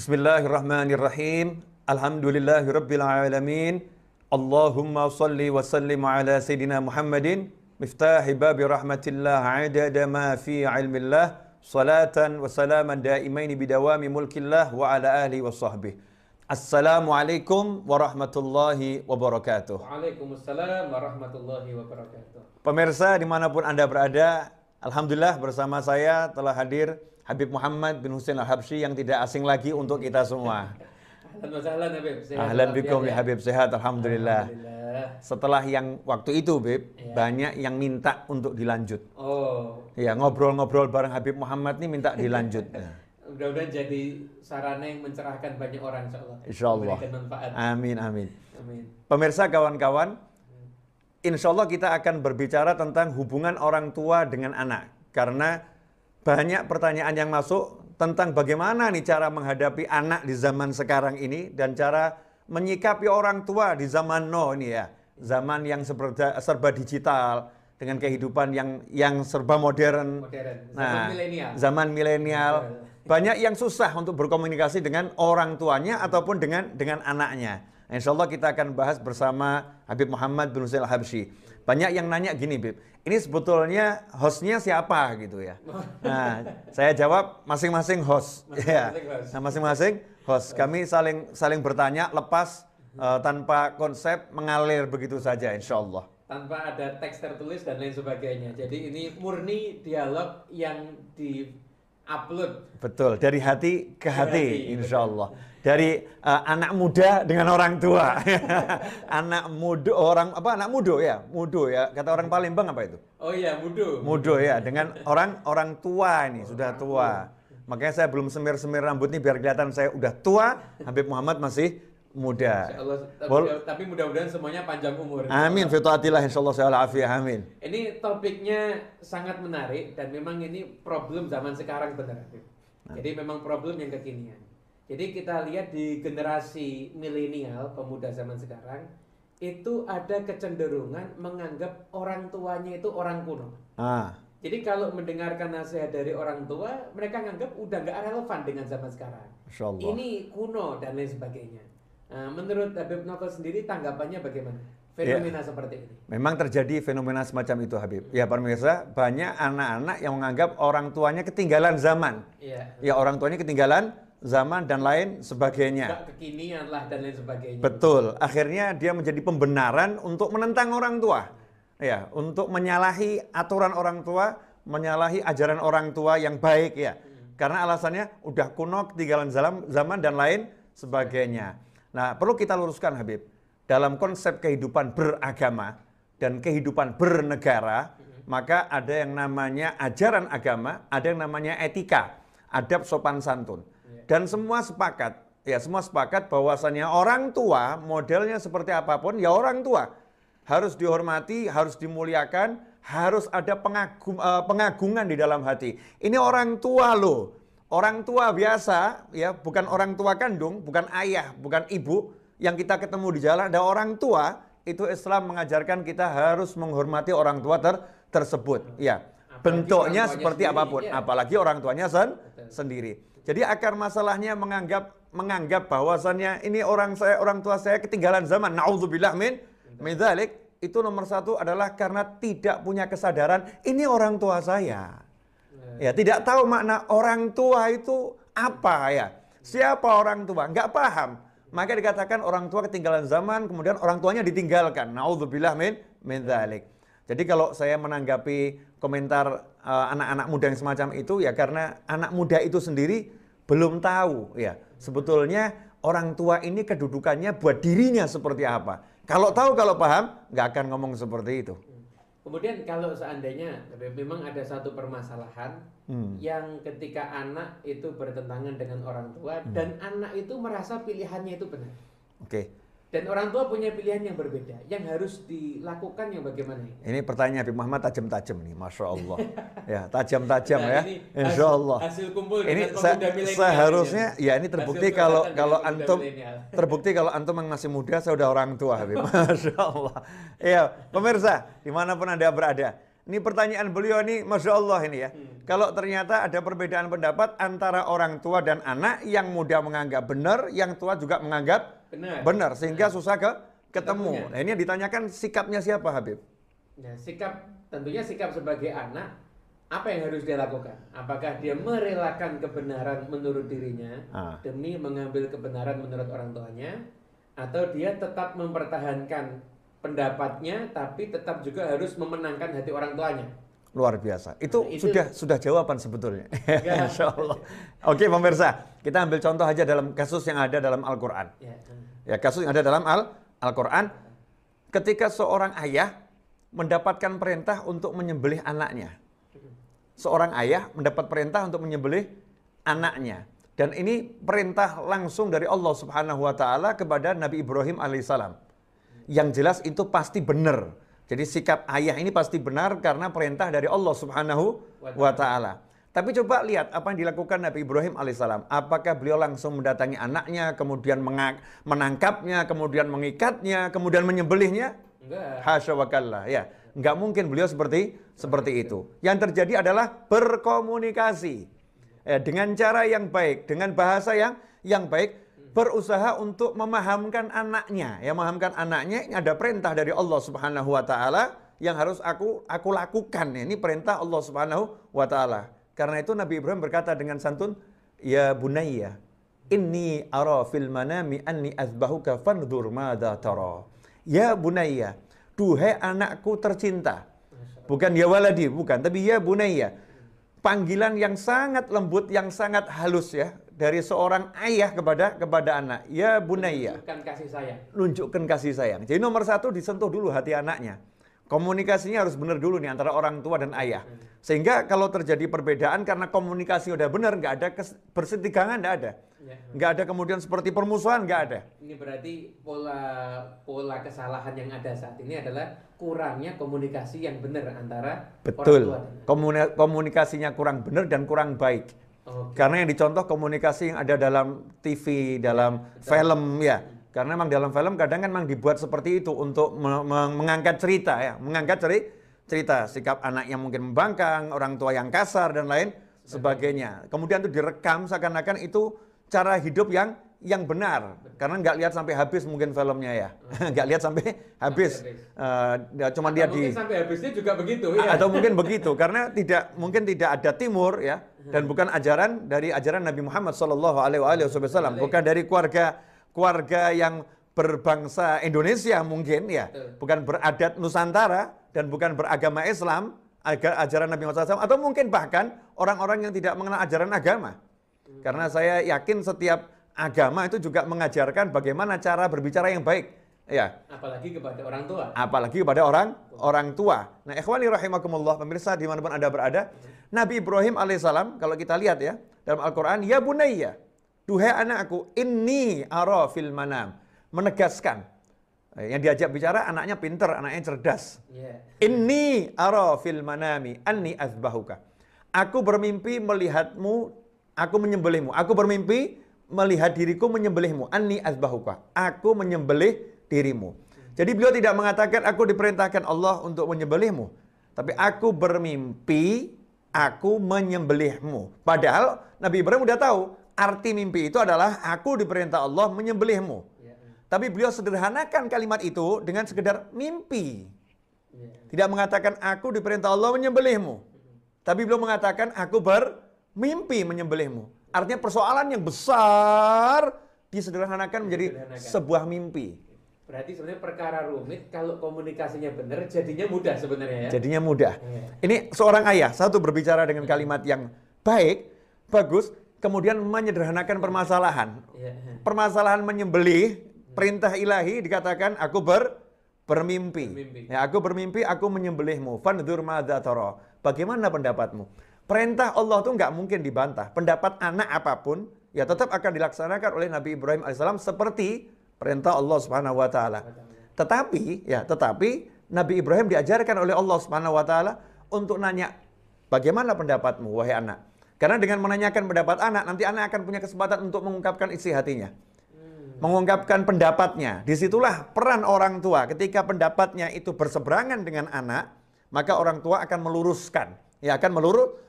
Bismillahirrahmanirrahim. Alhamdulillahirabbil alamin. Allahumma shalli wa sallim ala sayidina Muhammadin miftahi babi rahmatillah adada ma fi ilmillah salatan wa salaman daimaini bidawami mulkillah wa ala alihi wa sahbihi. Assalamualaikum warahmatullahi wabarakatuh. Waalaikumsalam warahmatullahi wabarakatuh. Pemirsa dimanapun Anda berada, alhamdulillah bersama saya telah hadir Habib Muhammad bin Husain Al-Habsyi yang tidak asing lagi untuk kita semua. Ahlan wa sahlan Habib. Ahlan bikum ya Habib, sehat alhamdulillah. Setelah yang waktu itu Habib, banyak yang minta untuk dilanjut. Oh. Ya, ngobrol-ngobrol bareng Habib Muhammad nih minta dilanjut. Mudah-mudahan jadi sarana yang mencerahkan banyak orang insyaallah. Insyaallah. Memberikan manfaat. Amin amin. Amin. Pemirsa kawan-kawan, insyaallah kita akan berbicara tentang hubungan orang tua dengan anak. Karena banyak pertanyaan yang masuk tentang bagaimana nih cara menghadapi anak di zaman sekarang ini dan cara menyikapi orang tua di zaman now ini ya. Zaman yang serba digital dengan kehidupan yang serba modern. Zaman milenial. Zaman milenial. Banyak yang susah untuk berkomunikasi dengan orang tuanya ataupun dengan anaknya. Nah, insya Allah kita akan bahas bersama Habib Muhammad bin Husain Al-Habsyi. Banyak yang nanya gini, Bib, ini sebetulnya hostnya siapa gitu ya? Nah, saya jawab masing-masing host. Nah, masing-masing host. Kami saling bertanya lepas tanpa konsep mengalir begitu saja, insya Allah. Tanpa ada teks tertulis dan lain sebagainya. Jadi ini murni dialog yang di-upload. Betul, dari hati ke hati, insya Allah. Dari anak muda dengan orang tua. Anak mudo ya, kata orang Palembang apa itu? Oh iya, Mudo ya, dengan orang tua ini, sudah tua. Makanya saya belum semir-semir rambut nih biar kelihatan saya udah tua, Habib Muhammad masih muda. Insyaallah, tapi mudah-mudahan semuanya panjang umur. Amin, fi taatillah insyaallah saya afiyah, amin. Ini topiknya sangat menarik dan memang ini problem zaman sekarang benar. Jadi memang problem yang kekinian. Jadi kita lihat di generasi milenial, pemuda zaman sekarang, itu ada kecenderungan menganggap orang tuanya itu orang kuno. Jadi kalau mendengarkan nasihat dari orang tua, mereka nganggap udah nggak relevan dengan zaman sekarang. Ini kuno dan lain sebagainya. Nah, menurut Habib Novel sendiri tanggapannya bagaimana? Fenomena seperti ini. Memang terjadi fenomena semacam itu Habib. Ya pemirsa, banyak anak-anak yang menganggap orang tuanya ketinggalan zaman. Ya orang tuanya ketinggalan zaman dan lain sebagainya. Gak kekinian lah dan lain sebagainya. Betul. Akhirnya dia menjadi pembenaran untuk menentang orang tua. Ya, untuk menyalahi aturan orang tua, menyalahi ajaran orang tua yang baik ya. Karena alasannya udah kuno, ketinggalan zaman dan lain sebagainya. Nah, perlu kita luruskan Habib. Dalam konsep kehidupan beragama dan kehidupan bernegara, maka ada yang namanya ajaran agama, ada yang namanya etika, adab sopan santun. Dan semua sepakat bahwasannya orang tua, modelnya seperti apapun, ya orang tua harus dihormati, harus dimuliakan, harus ada pengagungan di dalam hati. Ini orang tua loh, orang tua biasa, ya bukan orang tua kandung, bukan ayah, bukan ibu, yang kita ketemu di jalan, ada orang tua, itu Islam mengajarkan kita harus menghormati orang tua tersebut. Ya, bentuknya seperti apapun, apalagi orang tuanya sendiri. Jadi akar masalahnya menganggap bahwasannya ini orang tua saya ketinggalan zaman. Nauzubillah min dzalik. Itu nomor satu adalah karena tidak punya kesadaran ini orang tua saya. Ya, tidak tahu makna orang tua itu apa ya. Siapa orang tua? Nggak paham. Maka dikatakan orang tua ketinggalan zaman, kemudian orang tuanya ditinggalkan. Nauzubillah min dzalik. Jadi kalau saya menanggapi komentar anak-anak muda yang semacam itu ya karena anak muda itu sendiri belum tahu ya sebetulnya orang tua ini kedudukannya buat dirinya seperti apa. Kalau tahu, kalau paham, nggak akan ngomong seperti itu. Kemudian kalau seandainya memang ada satu permasalahan yang ketika anak itu bertentangan dengan orang tua dan anak itu merasa pilihannya itu benar. Dan orang tua punya pilihan yang berbeda. Yang harus dilakukan yang bagaimana? Ini pertanyaan Habib Muhammad tajam-tajam nih, Masya Allah. Ya, tajam-tajam ya. Insya Allah. Hasil kumpul ini dengan pemuda milenial. Seharusnya, ya ini terbukti kalau antum yang masih muda, saya udah orang tua Habib. Masya Allah. Ya, pemirsa, dimanapun Anda berada. Ini pertanyaan beliau ini, Masya Allah ini ya. Kalau ternyata ada perbedaan pendapat antara orang tua dan anak, yang muda menganggap benar, yang tua juga menganggap benar. Sehingga susah ketemu. Nah, ini yang ditanyakan sikapnya siapa, Habib? Ya, tentunya sikap sebagai anak, apa yang harus dia lakukan? Apakah dia merelakan kebenaran menurut dirinya demi mengambil kebenaran menurut orang tuanya, atau dia tetap mempertahankan pendapatnya tapi tetap juga harus memenangkan hati orang tuanya? Luar biasa. Itu sudah jawaban sebetulnya. Insya Allah. Oke, pemirsa, kita ambil contoh aja dalam kasus yang ada dalam Al-Quran. Ya, kasus yang ada dalam Al-Quran, ketika seorang ayah mendapatkan perintah untuk menyembelih anaknya. Seorang ayah mendapat perintah untuk menyembelih anaknya. Dan ini perintah langsung dari Allah Subhanahu wa Ta'ala kepada Nabi Ibrahim alaihissalam. Yang jelas itu pasti benar. Jadi sikap ayah ini pasti benar karena perintah dari Allah Subhanahu wa Ta'ala. Tapi coba lihat apa yang dilakukan Nabi Ibrahim alaihissalam. Apakah beliau langsung mendatangi anaknya, kemudian menangkapnya, kemudian mengikatnya, kemudian menyembelihnya? Enggak. Hasya wa kalla. Ya, enggak mungkin beliau seperti itu. Yang terjadi adalah berkomunikasi. Dengan cara yang baik, dengan bahasa yang baik, berusaha untuk memahamkan anaknya. Ya, memahamkan anaknya, ini ada perintah dari Allah Subhanahu wa Ta'ala yang harus aku lakukan. Ini perintah Allah Subhanahu wa Ta'ala. Karena itu Nabi Ibrahim berkata dengan santun, "Ya bunayya, inni ara fil manami anni azbahuka fanzur madza tara." Ya bunayya, duhai anakku tercinta. Bukan ya waladi, bukan, tapi ya bunayya. Panggilan yang sangat lembut, yang sangat halus ya, dari seorang ayah kepada anak. Ya bunayya. Menunjukkan kasih sayang. Nunjukkan kasih sayang. Jadi nomor satu, disentuh dulu hati anaknya. Komunikasinya harus benar dulu nih antara orang tua dan ayah. Sehingga kalau terjadi perbedaan karena komunikasi udah benar, nggak ada bersentigangan, nggak ada. Nggak ada kemudian seperti permusuhan, nggak ada. Ini berarti pola kesalahan yang ada saat ini adalah kurangnya komunikasi yang benar antara Betul. orang tua dan Komunikasinya kurang benar dan kurang baik. Karena yang dicontoh komunikasi yang ada dalam TV, dalam film ya. Karena memang dalam film kadang kan memang dibuat seperti itu untuk mengangkat cerita ya, mengangkat cerita sikap anak yang mungkin membangkang, orang tua yang kasar dan lain sebagainya. Kemudian itu direkam seakan-akan itu cara hidup yang benar. Karena nggak lihat sampai habis mungkin filmnya ya, nggak lihat sampai habis. Cuma dia mungkin sampai habisnya juga begitu ya. Atau mungkin begitu karena mungkin tidak ada timur ya, dan bukan ajaran dari ajaran Nabi Muhammad SAW, bukan dari keluarga yang berbangsa Indonesia mungkin ya, bukan beradat Nusantara dan bukan beragama Islam, ajaran Nabi Muhammad SAW, atau mungkin bahkan orang-orang yang tidak mengenal ajaran agama. Karena saya yakin setiap agama itu juga mengajarkan bagaimana cara berbicara yang baik, ya. Apalagi kepada orang tua. Apalagi kepada orang tua. Nah, ikhwani rahimakumullah, pemirsa dimanapun Anda berada, Nabi Ibrahim alaihissalam kalau kita lihat ya dalam Al-Quran, ya bunayya, duhai anakku, inni ara fil manam, menegaskan. Yang diajak bicara anaknya pinter, anaknya cerdas. Inni ara fil manami anni azbahuka. Aku bermimpi melihatmu, aku menyembelihmu. Aku bermimpi melihat diriku menyembelihmu. Anni azbahuka. Aku menyembelih dirimu. Jadi beliau tidak mengatakan aku diperintahkan Allah untuk menyembelihmu. Tapi aku bermimpi, aku menyembelihmu. Padahal Nabi Ibrahim sudah tahu arti mimpi itu adalah aku diperintah Allah menyembelihmu. Tapi beliau sederhanakan kalimat itu dengan sekedar mimpi. Tidak mengatakan aku diperintah Allah menyembelihmu. Tapi beliau mengatakan aku bermimpi menyembelihmu. Artinya persoalan yang besar disederhanakan menjadi sebuah mimpi. Berarti sebenarnya perkara rumit, kalau komunikasinya benar jadinya mudah sebenarnya ya. Jadinya mudah. Ini seorang ayah, satu berbicara dengan kalimat yang baik, bagus, kemudian menyederhanakan permasalahan. Permasalahan menyembelih, perintah ilahi dikatakan aku bermimpi. Ya, aku bermimpi, aku menyembelihmu. Fandzur madza tara. Bagaimana pendapatmu? Perintah Allah itu nggak mungkin dibantah. Pendapat anak apapun, ya tetap akan dilaksanakan oleh Nabi Ibrahim AS seperti perintah Allah Subhanahu Wa Taala. Tetapi Nabi Ibrahim diajarkan oleh Allah Subhanahu Wa Taala untuk nanya, bagaimana pendapatmu, wahai anak? Karena dengan menanyakan pendapat anak, nanti anak akan punya kesempatan untuk mengungkapkan isi hatinya, mengungkapkan pendapatnya. Disitulah peran orang tua. Ketika pendapatnya itu berseberangan dengan anak, maka orang tua akan meluruskan. Ya, akan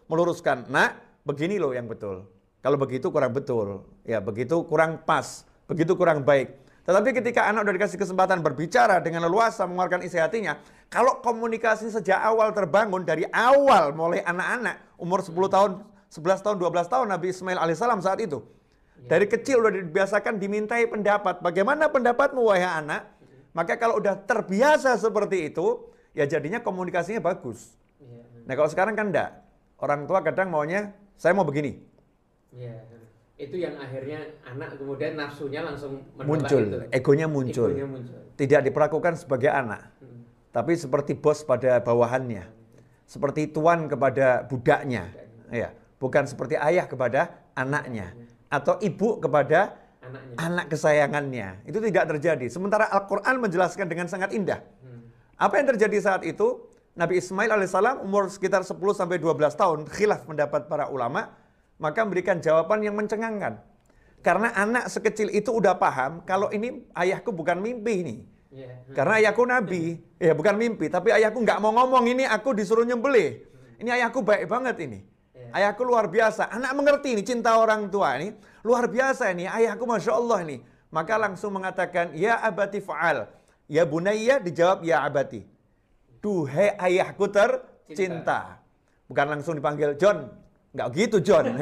meluruskan. Nah, begini loh yang betul. Kalau begitu kurang betul. Ya, begitu kurang pas. Begitu kurang baik. Tetapi ketika anak udah dikasih kesempatan berbicara dengan leluasa, mengeluarkan isi hatinya, kalau komunikasi sejak awal terbangun, dari awal mulai anak-anak, umur 10 tahun, 11 tahun, 12 tahun Nabi Ismail alaihissalam saat itu. Dari kecil udah dibiasakan dimintai pendapat. Bagaimana pendapatmu wahai anak? Maka kalau udah terbiasa seperti itu, ya jadinya komunikasinya bagus. Nah kalau sekarang kan enggak. Orang tua kadang maunya, saya mau begini. Ya, itu yang akhirnya anak kemudian nafsunya langsung muncul, itu. egonya muncul. Tidak diperlakukan sebagai anak, tapi seperti bos pada bawahannya, seperti tuan kepada budaknya, ya, bukan seperti ayah kepada anaknya, atau ibu kepada anak kesayangannya. Itu tidak terjadi. Sementara Al-Quran menjelaskan dengan sangat indah. Apa yang terjadi saat itu? Nabi Ismail alaihissalam umur sekitar 10-12 tahun, khilaf pendapat para ulama, maka memberikan jawaban yang mencengangkan. Karena anak sekecil itu udah paham kalau ini ayahku bukan mimpi ini. Karena ayahku nabi, ya bukan mimpi, tapi ayahku nggak mau ngomong ini aku disuruh nyembelih. Ini ayahku baik banget ini. Ayahku luar biasa. Anak mengerti ini cinta orang tua ini luar biasa ini. Ayahku masya Allah ini. Maka langsung mengatakan ya abati fa'al. Ya bunayya dijawab ya abati. Duhai ayahku tercinta. Bukan langsung dipanggil John. Nggak gitu John.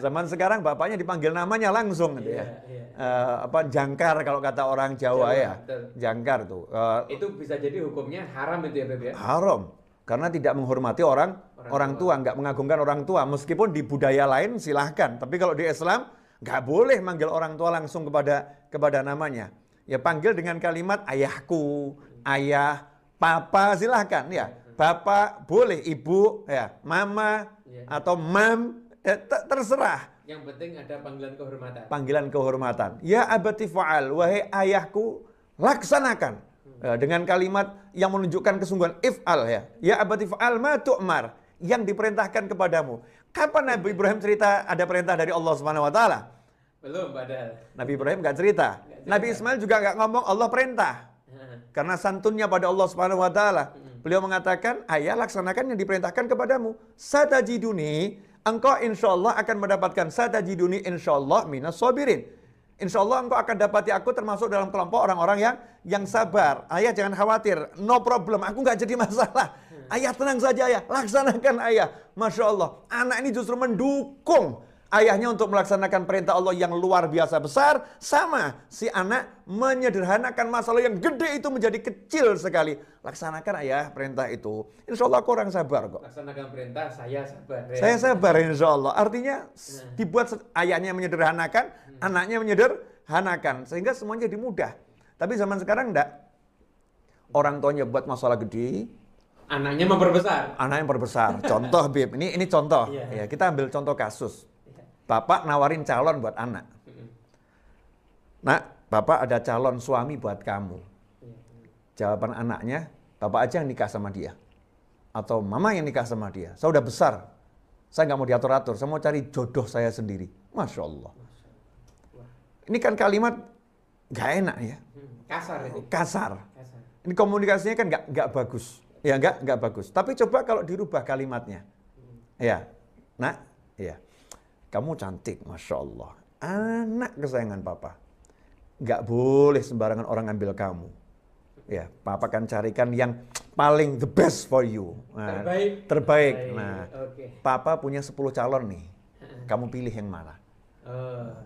Zaman sekarang bapaknya dipanggil namanya langsung gitu ya. Jangkar kalau kata orang Jawa ya. Betul. Jangkar tuh. Itu bisa jadi hukumnya haram itu ya Beb ya? Haram. Karena tidak menghormati orang tua, nggak mengagungkan orang tua. Meskipun di budaya lain silahkan. Tapi kalau di Islam nggak boleh manggil orang tua langsung kepada namanya. Ya panggil dengan kalimat ayahku, ayah, papa silahkan ya. Bapak boleh, ibu, ya, mama, atau mam, terserah. Yang penting ada panggilan kehormatan. Panggilan kehormatan. Ya abati fa'al, wahai ayahku, laksanakan. Dengan kalimat yang menunjukkan kesungguhan, if'al ya. Ya abati fa'al ma tu'mar, yang diperintahkan kepadamu. Kapan Nabi Ibrahim cerita ada perintah dari Allah Subhanahu wa taala? Belum padahal. Nabi Ibrahim nggak cerita. Nabi Ismail juga nggak ngomong Allah perintah. Karena santunnya pada Allah Subhanahu wa taala. Beliau mengatakan, ayah laksanakan yang diperintahkan kepadamu. Satajiduni, engkau insya Allah akan mendapatkan satajiduni insya Allah minas sabirin. Insya Allah engkau akan dapati aku termasuk dalam kelompok orang-orang yang sabar. Ayah jangan khawatir, no problem, aku nggak jadi masalah. Ayah tenang saja ayah, laksanakan ayah. Masya Allah, anak ini justru mendukung ayahnya untuk melaksanakan perintah Allah yang luar biasa besar. Sama, si anak menyederhanakan masalah yang gede itu menjadi kecil sekali. Laksanakan ayah perintah itu. Insya Allah aku orang sabar kok. Laksanakan perintah, saya sabar. Ya. Saya sabar insya Allah. Artinya dibuat ayahnya menyederhanakan, anaknya menyederhanakan. Sehingga semuanya jadi mudah. Tapi zaman sekarang enggak. Orang tuanya buat masalah gede, anaknya memperbesar. Anaknya memperbesar. Contoh Bib, ini contoh. Ya, kita ambil contoh kasus. Bapak nawarin calon buat anak. Nak, bapak ada calon suami buat kamu. Jawaban anaknya, bapak aja yang nikah sama dia. Atau mama yang nikah sama dia. Saya udah besar. Saya nggak mau diatur-atur. Saya mau cari jodoh saya sendiri. Masya Allah. Ini kan kalimat nggak enak ya. Kasar ini. Kasar. Ini komunikasinya kan nggak bagus. Ya nggak bagus. Tapi coba kalau dirubah kalimatnya. Ya, nak, ya. Kamu cantik, Masya Allah. Anak kesayangan papa. Nggak boleh sembarangan orang ambil kamu. Ya, papa akan carikan yang paling the best for you. Nah, terbaik. Nah, papa punya 10 calon nih. Kamu pilih yang mana?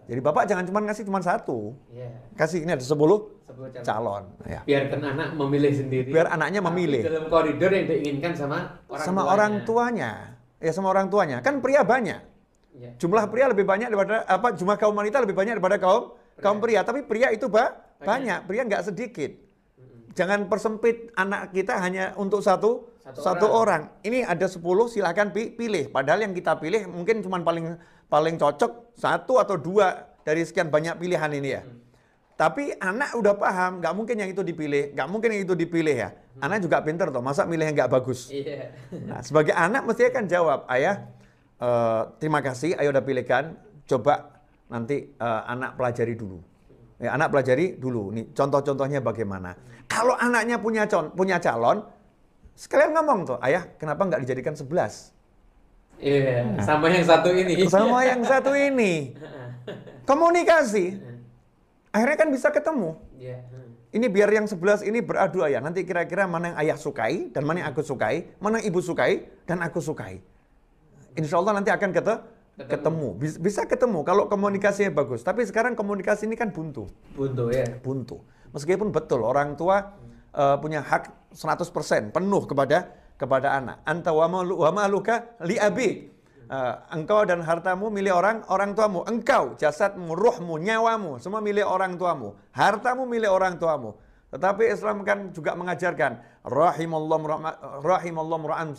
Jadi bapak jangan cuma ngasih cuma satu. Kasih ini ada 10 calon. Ya. Biarkan anak memilih sendiri. Biar anaknya memilih. Dalam koridor yang diinginkan sama orang tuanya. Ya, sama orang tuanya. Kan pria banyak. Jumlah pria lebih banyak daripada jumlah kaum wanita lebih banyak daripada kaum pria. Tapi pria itu banyak. Pria nggak sedikit. Jangan persempit anak kita hanya untuk satu orang. Ini ada 10 silakan pilih. Padahal yang kita pilih mungkin cuma paling cocok 1 atau 2 dari sekian banyak pilihan ini ya. Tapi anak udah paham, nggak mungkin yang itu dipilih, nggak mungkin yang itu dipilih ya. Anak juga pinter toh, masa milih yang nggak bagus. Nah, sebagai anak mesti akan jawab, ayah, terima kasih, ayo udah pilihkan. Coba nanti anak pelajari dulu. Ya, anak pelajari dulu. Nih contoh-contohnya bagaimana. Kalau anaknya punya calon, Sekalian ngomong tuh, ayah kenapa nggak dijadikan 11? Iya, sama yang satu ini. Sama yang satu ini. Komunikasi. Akhirnya kan bisa ketemu. Iya. Ini biar yang 11 ini beradu ayah. Nanti kira-kira mana yang ayah sukai dan mana yang aku sukai, mana yang ibu sukai dan aku sukai. Insya Allah nanti akan ketemu. Bisa ketemu kalau komunikasinya bagus. Tapi sekarang komunikasi ini kan buntu. Buntu ya. Buntu. Meskipun betul orang tua punya hak 100% penuh kepada anak. Anta wa maluka li abik. Engkau dan hartamu milik orang tuamu. Engkau, jasadmu, ruhmu, nyawamu, semua milik orang tuamu. Hartamu milik orang tuamu. Tetapi Islam kan juga mengajarkan rahimallahu mura'an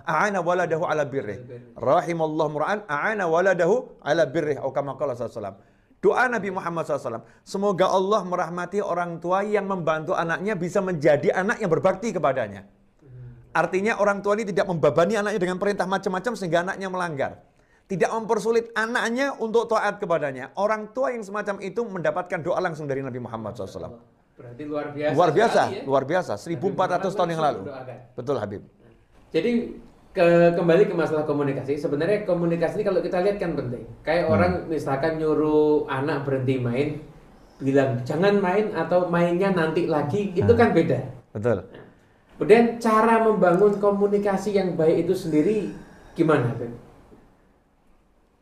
a'ana waladahu ala birrih. Rahimallahu mura'an a'ana waladahu ala birrih. Atau kama qala sallallahu. Doa Nabi Muhammad SAW. Semoga Allah merahmati orang tua yang membantu anaknya bisa menjadi anak yang berbakti kepadanya. Artinya orang tua ini tidak membebani anaknya dengan perintah macam-macam sehingga anaknya melanggar. Tidak mempersulit anaknya untuk taat kepadanya. Orang tua yang semacam itu mendapatkan doa langsung dari Nabi Muhammad SAW. Berarti luar biasa. Luar biasa, ya? luar biasa. 1400 tahun yang lalu. Betul Habib. Jadi kembali ke masalah komunikasi. Sebenarnya komunikasi ini kalau kita lihat kan penting. Kayak orang misalkan nyuruh anak berhenti main, bilang jangan main atau mainnya nanti lagi, itu kan beda. Betul. Kemudian cara membangun komunikasi yang baik itu sendiri gimana, Habib?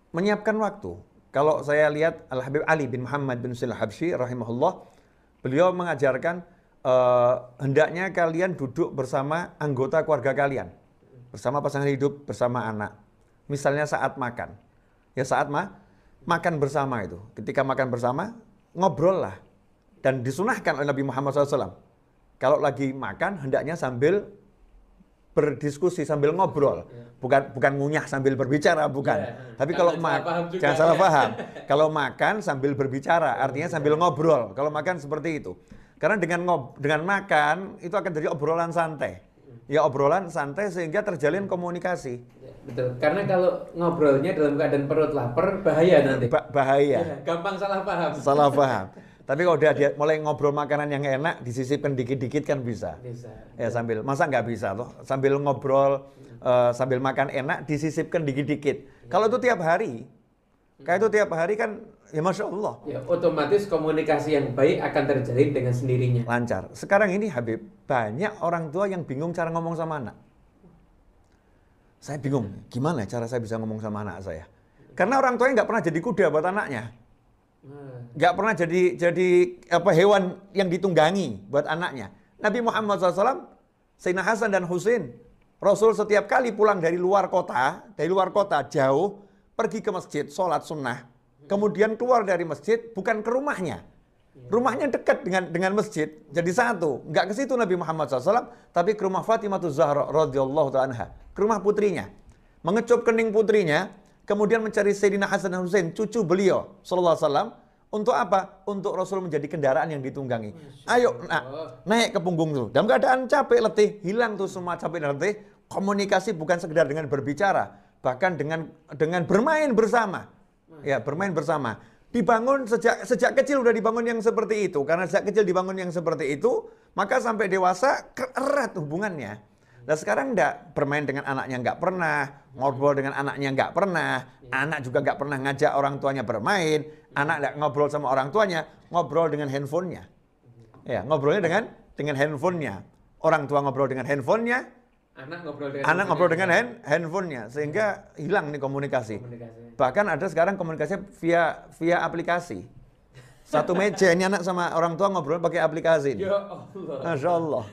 Menyiapkan waktu. Kalau saya lihat Al-Habib Ali bin Muhammad bin Sulaiman Habsyi rahimahullah, beliau mengajarkan hendaknya kalian duduk bersama anggota keluarga kalian. Bersama pasangan hidup, bersama anak. Misalnya saat makan. Ya saat makan bersama itu. Ketika makan bersama, ngobrol lah. Dan disunahkan oleh Nabi Muhammad SAW. Kalau lagi makan, hendaknya sambil berdiskusi, sambil ngobrol. Bukan ngunyah sambil berbicara, bukan. Tapi kalau jangan salah paham. Kalau makan sambil berbicara, artinya sambil ngobrol. Kalau makan seperti itu. Karena dengan makan, itu akan jadi obrolan santai. Ya obrolan santai sehingga terjalin komunikasi. Betul. Karena kalau ngobrolnya dalam keadaan perut lapar, bahaya nanti. Bahaya. Ya, gampang salah paham. Salah paham. Tapi kalau dia mulai ngobrol makanan yang enak, disisipkan dikit-dikit kan bisa. Bisa. Ya sambil, masa nggak bisa tuh? Sambil ngobrol, sambil makan enak, disisipkan dikit-dikit. Kalau itu tiap hari, kayak itu tiap hari kan, ya Masya Allah. Ya, otomatis komunikasi yang baik akan terjalin dengan sendirinya. Lancar. Sekarang ini Habib, banyak orang tua yang bingung cara ngomong sama anak. Saya bingung, gimana cara saya bisa ngomong sama anak saya? Karena orang tuanya nggak pernah jadi kuda buat anaknya. Nggak pernah jadi hewan yang ditunggangi buat anaknya. Nabi Muhammad SAW, Sayyidina Hasan dan Husain, Rasul setiap kali pulang dari luar kota jauh, pergi ke masjid, sholat sunnah, kemudian keluar dari masjid, bukan ke rumahnya. Rumahnya dekat dengan masjid, jadi satu. Nggak ke situ Nabi Muhammad SAW, tapi ke rumah Fatimah Zahra radhiyallahu anha, ke rumah putrinya. Mengecup kening putrinya, kemudian mencari Sayyidina Hasan dan Husain, cucu beliau sallallahu alaihi wasallam, untuk apa? Untuk Rasul menjadi kendaraan yang ditunggangi. Ayo, naik ke punggung tuh. Dalam keadaan capek, letih, hilang tuh semua capek dan letih. Komunikasi bukan sekedar dengan berbicara, bahkan dengan bermain bersama. Ya, bermain bersama. Dibangun sejak kecil udah dibangun yang seperti itu. Karena sejak kecil dibangun yang seperti itu, maka sampai dewasa erat hubungannya. Nah sekarang enggak, bermain dengan anaknya enggak pernah, ngobrol dengan anaknya enggak pernah, anak juga enggak pernah ngajak orang tuanya bermain, anak enggak ngobrol sama orang tuanya, ngobrol dengan handphonenya. Ya, ngobrolnya dengan handphonenya. Orang tua ngobrol dengan handphonenya, anak ngobrol dengan handphonenya, sehingga hilang nih komunikasi. Bahkan ada sekarang komunikasi via aplikasi. Satu meja ini anak sama orang tua ngobrol pakai aplikasi. Ya Allah. Masya Allah.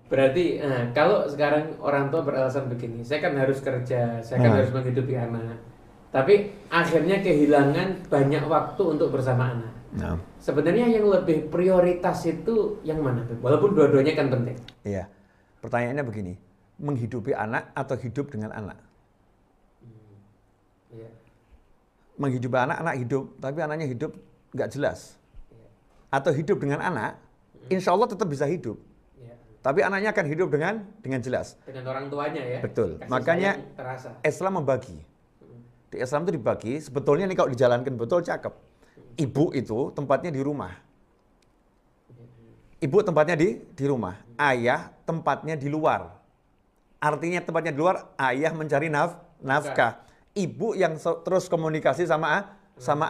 Berarti kalau sekarang orang tua beralasan begini, saya kan harus kerja, saya kan harus menghidupi anak. Tapi akhirnya kehilangan banyak waktu untuk bersama anak. Sebenarnya yang lebih prioritas itu yang mana? Walaupun dua-duanya kan penting. Iya. Pertanyaannya begini, menghidupi anak atau hidup dengan anak? Iya. Menghidupi anak hidup, tapi anaknya hidup nggak jelas. Atau hidup dengan anak, insya Allah tetap bisa hidup. Tapi anaknya akan hidup dengan jelas. Dengan orang tuanya ya. Betul. Kasih Makanya terasa. Islam membagi. Di Islam itu dibagi, sebetulnya nih kalau dijalankan betul cakep. Ibu itu tempatnya di rumah. Ibu tempatnya di rumah. Ayah tempatnya di luar. Artinya tepatnya di luar, ayah mencari nafkah. Ibu yang terus komunikasi sama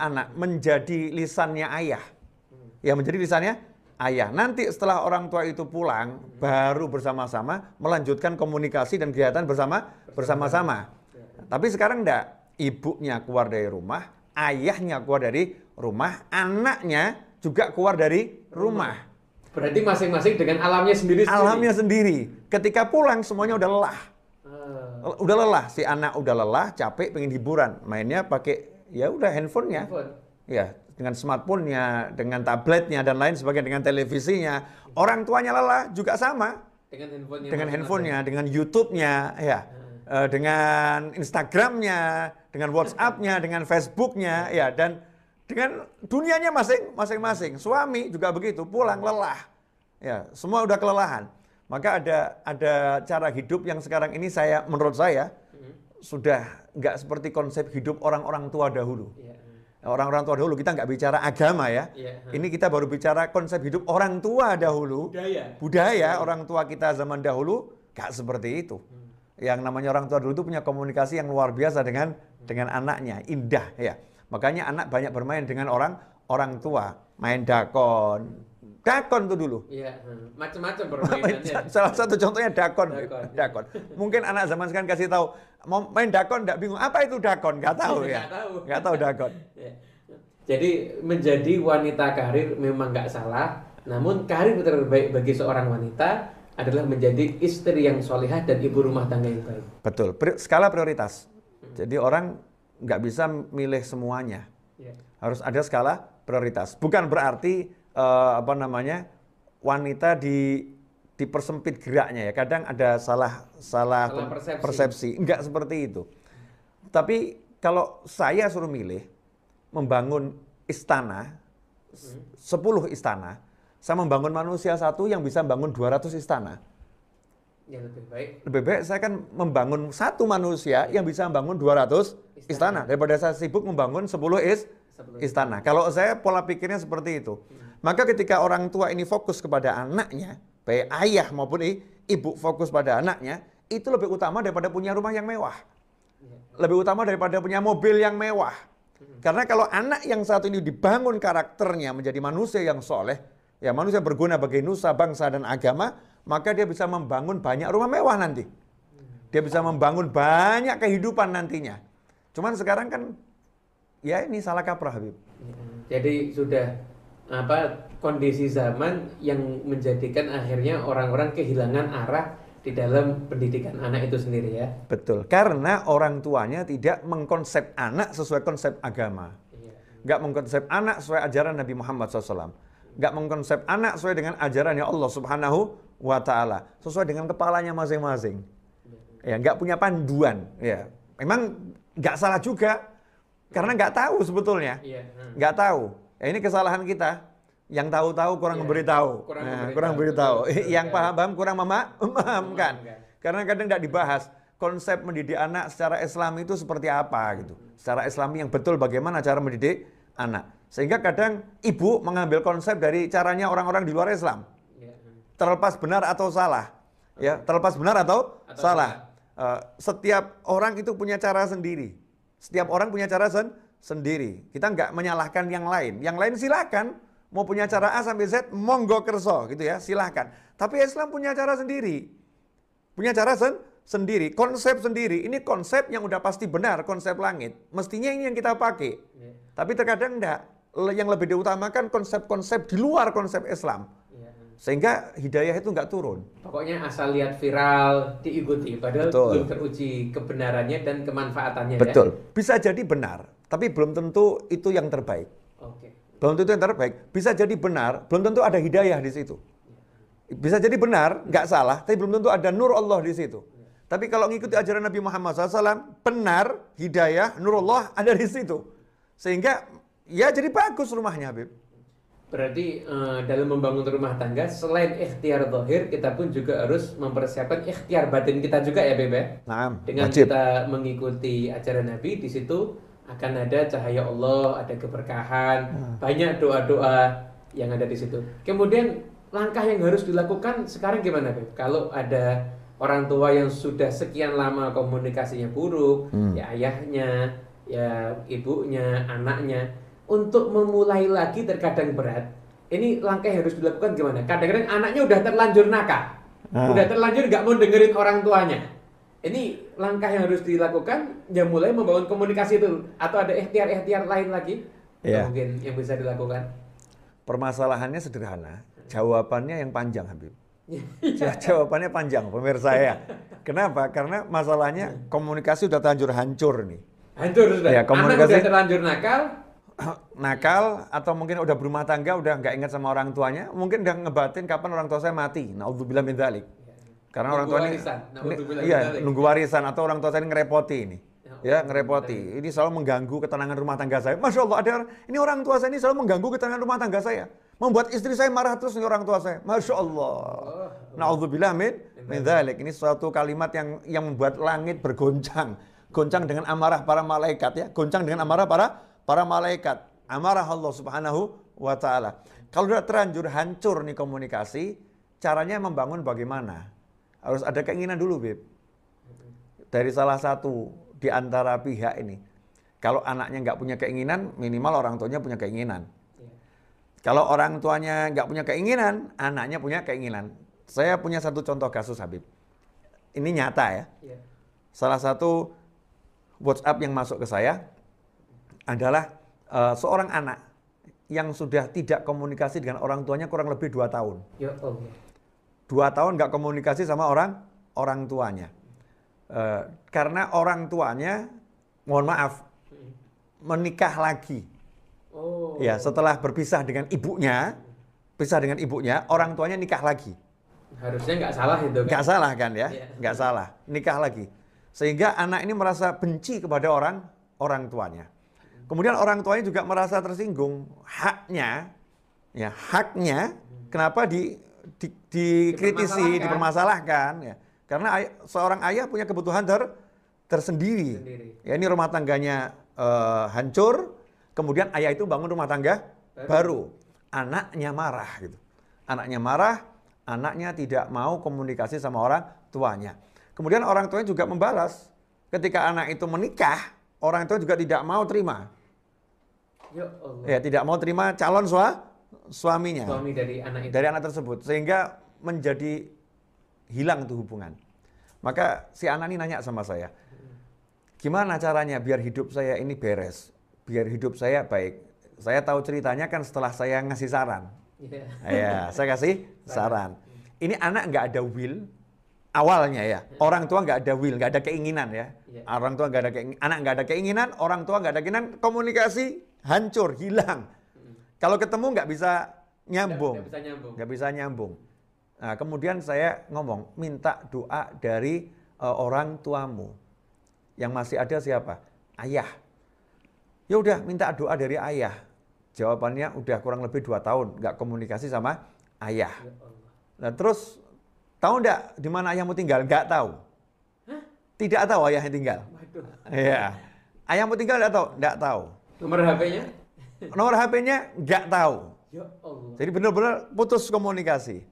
anak, menjadi lisannya ayah. Ya, menjadi lisannya ayah. Nanti setelah orang tua itu pulang, baru bersama-sama melanjutkan komunikasi dan kegiatan bersama-sama. Tapi sekarang enggak. Ibunya keluar dari rumah, ayahnya keluar dari rumah, anaknya juga keluar dari rumah. Berarti masing-masing dengan alamnya sendiri. Alamnya sendiri. Ketika pulang semuanya udah lelah. Udah lelah, si anak udah lelah, capek, pengen hiburan. Mainnya pakai ya udah handphonenya. Ya, dengan smartphone-nya, dengan tabletnya dan lain sebagainya, dengan televisinya. Orang tuanya lelah juga sama. Dengan handphonenya, dengan YouTube-nya, ya. Dengan Instagram-nya, dengan WhatsApp-nya, dengan Facebook-nya, ya, dan dengan dunianya masing-masing. Suami juga begitu, pulang lelah. Ya, semua udah kelelahan. Maka ada cara hidup yang sekarang ini menurut saya sudah nggak seperti konsep hidup orang-orang tua dahulu. Orang-orang tua dahulu kita nggak bicara agama ya. Ini kita baru bicara konsep hidup orang tua dahulu. Budaya orang tua kita zaman dahulu nggak seperti itu. Yang namanya orang tua dulu itu punya komunikasi yang luar biasa dengan anaknya, indah ya. Makanya anak banyak bermain dengan orang tua, main dakon tuh dulu. Iya, macam-macam permainannya. Salah satu contohnya dakon. Mungkin anak zaman sekarang kasih tahu mau main dakon enggak bingung. Apa itu dakon? Enggak tahu ya. Enggak tahu dakon. Jadi menjadi wanita karir memang enggak salah, namun karir terbaik bagi seorang wanita adalah menjadi istri yang solihah dan ibu rumah tangga yang baik. Betul, skala prioritas. Jadi orang nggak bisa milih semuanya. Harus ada skala prioritas. Bukan berarti wanita dipersempit geraknya ya. Kadang ada salah persepsi. Enggak seperti itu. Tapi kalau saya suruh milih membangun istana 10 istana, saya membangun manusia satu yang bisa membangun 200 istana. Ya, lebih baik saya kan membangun satu manusia yang bisa membangun 200 istana daripada saya sibuk membangun 10 istana. Kalau saya pola pikirnya seperti itu. Maka ketika orang tua ini fokus kepada anaknya, baik ayah maupun ibu fokus pada anaknya, itu lebih utama daripada punya rumah yang mewah. Lebih utama daripada punya mobil yang mewah. Karena kalau anak yang satu ini dibangun karakternya menjadi manusia yang soleh, ya manusia berguna bagi nusa, bangsa, dan agama, maka dia bisa membangun banyak rumah mewah nanti. Dia bisa membangun banyak kehidupan nantinya. Cuman sekarang kan, ya ini salah kaprah, Habib. Jadi sudah kondisi zaman yang menjadikan akhirnya orang-orang kehilangan arah di dalam pendidikan anak itu sendiri ya. Betul, karena orang tuanya tidak mengkonsep anak sesuai konsep agama. Nggak mengkonsep anak sesuai ajaran Nabi Muhammad SAW. Nggak mengkonsep anak sesuai dengan ajarannya Allah Subhanahu wa Ta'ala, sesuai dengan kepalanya masing-masing. Ya, nggak punya panduan. Ya, memang nggak salah juga, karena nggak tahu sebetulnya. Nggak tahu. Ya, ini kesalahan kita. Yang tahu-tahu kurang memberitahu. Kurang memberitahu. Yang paham kurang memahamkan. Karena kadang nggak dibahas konsep mendidik anak secara Islam itu seperti apa gitu. Secara Islami yang betul bagaimana cara mendidik anak. Sehingga kadang ibu mengambil konsep dari caranya orang-orang di luar Islam. Terlepas benar atau salah. Ya, terlepas benar atau salah. Setiap orang itu punya cara sendiri. Setiap orang punya cara sendiri. Kita nggak menyalahkan yang lain. Yang lain silakan. Mau punya cara A sampai Z, monggo kerso gitu ya, silakan. Tapi Islam punya cara sendiri. Punya cara sendiri, konsep sendiri. Ini konsep yang udah pasti benar, konsep langit. Mestinya ini yang kita pakai. Tapi terkadang enggak. Yang lebih diutamakan konsep-konsep di luar konsep Islam. Sehingga hidayah itu nggak turun. Pokoknya asal lihat viral, diikuti. Padahal belum teruji kebenarannya dan kemanfaatannya. Betul. Ya? Bisa jadi benar, tapi belum tentu itu yang terbaik. Belum tentu yang terbaik. Bisa jadi benar, belum tentu ada hidayah di situ. Bisa jadi benar, nggak salah, tapi belum tentu ada nur Allah di situ. Tapi kalau ngikuti ajaran Nabi Muhammad SAW, benar, hidayah, nur Allah ada di situ. Sehingga ya jadi bagus rumahnya, Habib. Berarti dalam membangun rumah tangga, selain ikhtiar zahir, kita pun juga harus mempersiapkan ikhtiar batin kita juga ya, Beb. Nah, dengan wajib. Kita mengikuti ajaran Nabi, di situ akan ada cahaya Allah, ada keberkahan, banyak doa-doa yang ada di situ. Kemudian langkah yang harus dilakukan sekarang gimana, Beb? Kalau ada orang tua yang sudah sekian lama komunikasinya buruk, ya ayahnya, ya ibunya, anaknya, untuk memulai lagi terkadang berat. Ini langkah yang harus dilakukan gimana? Kadang-kadang anaknya udah terlanjur nakal, udah terlanjur nggak mau dengerin orang tuanya. Ini langkah yang harus dilakukan, ya mulai membangun komunikasi itu, atau ada ikhtiar-ikhtiar lain lagi yang mungkin yang bisa dilakukan. Permasalahannya sederhana, jawabannya yang panjang, Habib. Jawabannya panjang, pemirsa ya. Kenapa? Karena masalahnya komunikasi udah terlanjur hancur nih. Hancur sudah. Ya, komunikasi anak udah terlanjur nakal, atau mungkin udah berumah tangga, udah nggak ingat sama orang tuanya, mungkin udah ngebatin kapan orang tua saya mati. Naudzubillah min dzalik. Karena orang tua nunggu warisan, atau orang tua saya ini ngerepoti ini. Ya, ngerepoti. Ini selalu mengganggu ketenangan rumah tangga saya. Masya Allah, ini orang tua saya ini selalu mengganggu ketenangan rumah tangga saya. Membuat istri saya marah terus dengan orang tua saya. Masya Allah. Naudzubillah min dzalik. Ini suatu kalimat yang membuat langit bergoncang. Goncang dengan amarah para malaikat ya. Goncang dengan amarah para malaikat. Amarah Allah Subhanahu wa taala. Kalau sudah terlanjur hancur nih komunikasi, caranya membangun bagaimana? Harus ada keinginan dulu, Beb. Dari salah satu di antara pihak ini. Kalau anaknya nggak punya keinginan, minimal orang tuanya punya keinginan. Kalau orang tuanya nggak punya keinginan, anaknya punya keinginan. Saya punya satu contoh kasus, Habib. Ini nyata ya. Salah satu WhatsApp yang masuk ke saya adalah seorang anak yang sudah tidak komunikasi dengan orang tuanya kurang lebih 2 tahun. Ya Allah. 2 tahun nggak komunikasi sama orang tuanya. Karena orang tuanya, mohon maaf, menikah lagi. Ya, setelah berpisah dengan ibunya, orang tuanya nikah lagi. Harusnya nggak salah itu kan? Nggak salah kan ya? Nggak salah, nikah lagi. Sehingga anak ini merasa benci kepada orang tuanya. Kemudian orang tuanya juga merasa tersinggung. Haknya, kenapa dikritisi, dipermasalahkan ya. Karena seorang ayah punya kebutuhan tersendiri. Ya, ini rumah tangganya hancur, kemudian ayah itu bangun rumah tangga baru. Anaknya marah gitu. Anaknya tidak mau komunikasi sama orang tuanya. Kemudian orang tuanya juga membalas. Ketika anak itu menikah, orang tua juga tidak mau terima. Ya Allah. Ya, tidak mau terima calon suaminya. Suami dari anak itu. Dari anak tersebut. Sehingga menjadi hilang tuh hubungan. Maka si anak ini nanya sama saya, gimana caranya biar hidup saya ini beres, biar hidup saya baik. Saya tahu ceritanya kan setelah saya ngasih saran. Ya, saya kasih saran. Ini anak nggak ada will awalnya ya. Orang tua nggak ada will, nggak ada keinginan ya. Orang tua nggak ada keinginan, anak nggak ada keinginan, orang tua nggak ada keinginan, komunikasi hancur, hilang. Kalau ketemu nggak bisa nyambung. Nggak bisa nyambung. Nah, kemudian saya ngomong, minta doa dari orang tuamu. Yang masih ada siapa? Ayah. Ya udah, minta doa dari ayah. Jawabannya udah kurang lebih 2 tahun nggak komunikasi sama ayah. Nah, terus tahu nggak di mana ayahmu tinggal? Nggak tahu. Tidak tahu ayahnya tinggal. Iya. Ayahmu tinggal nggak tahu. Nomor HP-nya? Nomor HP-nya nggak tahu. Ya Allah. Jadi benar-benar putus komunikasi.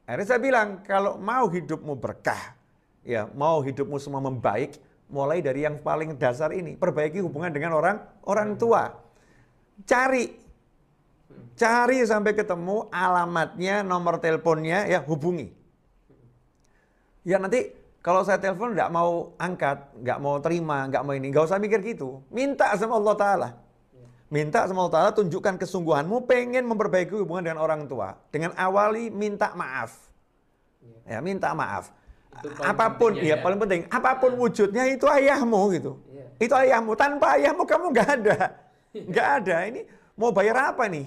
Akhirnya saya bilang, kalau mau hidupmu berkah, ya mau hidupmu semua membaik, mulai dari yang paling dasar ini, perbaiki hubungan dengan orang tua. Cari sampai ketemu alamatnya, nomor teleponnya, ya hubungi. Ya nanti kalau saya telepon nggak mau angkat, nggak mau terima, nggak mau ini, nggak usah mikir gitu. Minta sama Allah Ta'ala. Minta sama Allah Ta'ala, tunjukkan kesungguhanmu pengen memperbaiki hubungan dengan orang tua. Dengan awali minta maaf. Ya, minta maaf. Apapun, ya paling penting, apapun wujudnya itu ayahmu gitu. Itu ayahmu, tanpa ayahmu kamu nggak ada. Nggak ada, ini mau bayar apa nih?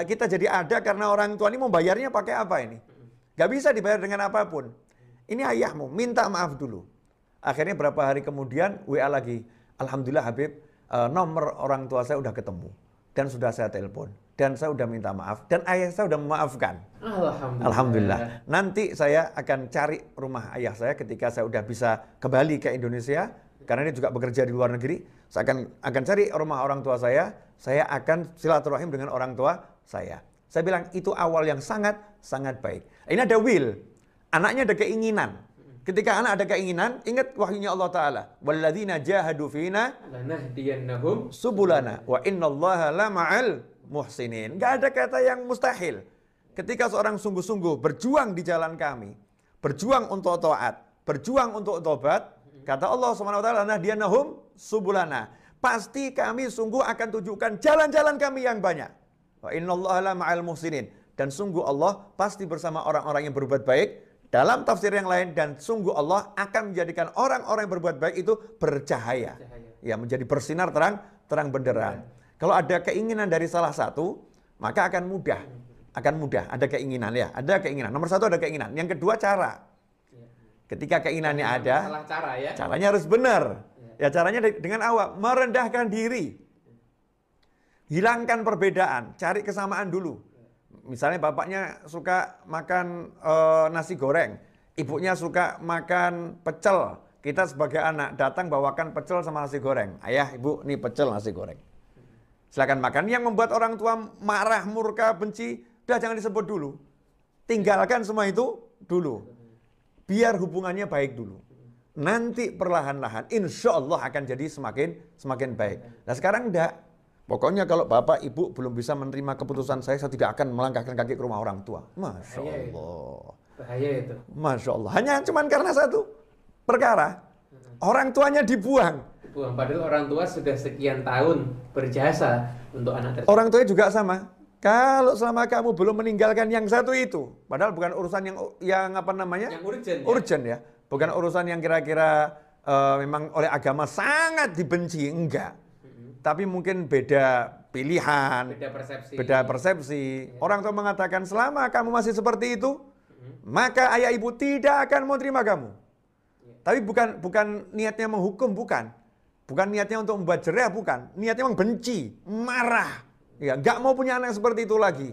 Kita jadi ada karena orang tua ini mau bayarnya pakai apa ini? Nggak bisa dibayar dengan apapun. Ini ayahmu, minta maaf dulu. Akhirnya berapa hari kemudian, WA lagi. Alhamdulillah Habib, nomor orang tua saya udah ketemu dan sudah saya telepon dan saya udah minta maaf dan ayah saya udah memaafkan. Alhamdulillah. Nanti saya akan cari rumah ayah saya ketika saya udah bisa kembali ke Indonesia karena ini juga bekerja di luar negeri. Saya akan cari rumah orang tua saya akan silaturahim dengan orang tua saya. Saya bilang itu awal yang sangat baik. Ini ada will, anaknya ada keinginan. Ketika anak ada keinginan, ingat wahyunya Allah Ta'ala. Walladzina jahadu fina lanahdiyannahum subulana wa innallaha lama'al muhsinin. Gak ada kata yang mustahil. Ketika seorang sungguh-sungguh berjuang di jalan kami, berjuang untuk taat, berjuang untuk tobat, kata Allah Subhanahu wa taala, lanahdiyannahum subulana. Pasti kami sungguh akan tunjukkan jalan-jalan kami yang banyak. Wa innallaha lama'al muhsinin. Dan sungguh Allah pasti bersama orang-orang yang berbuat baik. Dalam tafsir yang lain, dan sungguh Allah akan menjadikan orang-orang yang berbuat baik itu bercahaya. Ya, menjadi bersinar terang benderang. Kalau ada keinginan dari salah satu, maka akan mudah. Akan mudah, ada keinginan ya, ada keinginan. Nomor satu ada keinginan. Yang kedua cara. Ketika keinginannya ada, masalah cara ya. Caranya harus benar. Ya, caranya dengan awal, merendahkan diri. Hilangkan perbedaan, cari kesamaan dulu. Misalnya bapaknya suka makan nasi goreng, ibunya suka makan pecel. Kita sebagai anak datang bawakan pecel sama nasi goreng. Ayah, ibu, nih pecel nasi goreng. Silakan makan. Yang membuat orang tua marah, murka, benci, udah jangan disebut dulu. Tinggalkan semua itu dulu. Biar hubungannya baik dulu. Nanti perlahan-lahan, insya Allah akan jadi semakin baik. Nah sekarang enggak. Pokoknya kalau bapak, ibu belum bisa menerima keputusan saya tidak akan melangkahkan kaki ke rumah orang tua. Masya Allah. Bahaya itu. Masya Allah. Hanya cuman karena satu perkara. Orang tuanya dibuang. Dibuang. Padahal orang tua sudah sekian tahun berjasa untuk anak tersebut. Orang tuanya juga sama. Kalau selama kamu belum meninggalkan yang satu itu, padahal bukan urusan yang apa namanya? Yang urgent. Urgent ya. Bukan urusan yang kira-kira memang oleh agama sangat dibenci, enggak. Tapi mungkin beda pilihan, beda persepsi. Ya. Orang tua mengatakan selama kamu masih seperti itu, maka ayah ibu tidak akan mau terima kamu. Ya. Tapi bukan niatnya menghukum, bukan niatnya untuk membuat jerah, bukan. Niatnya memang benci, marah, ya, nggak mau punya anak seperti itu lagi.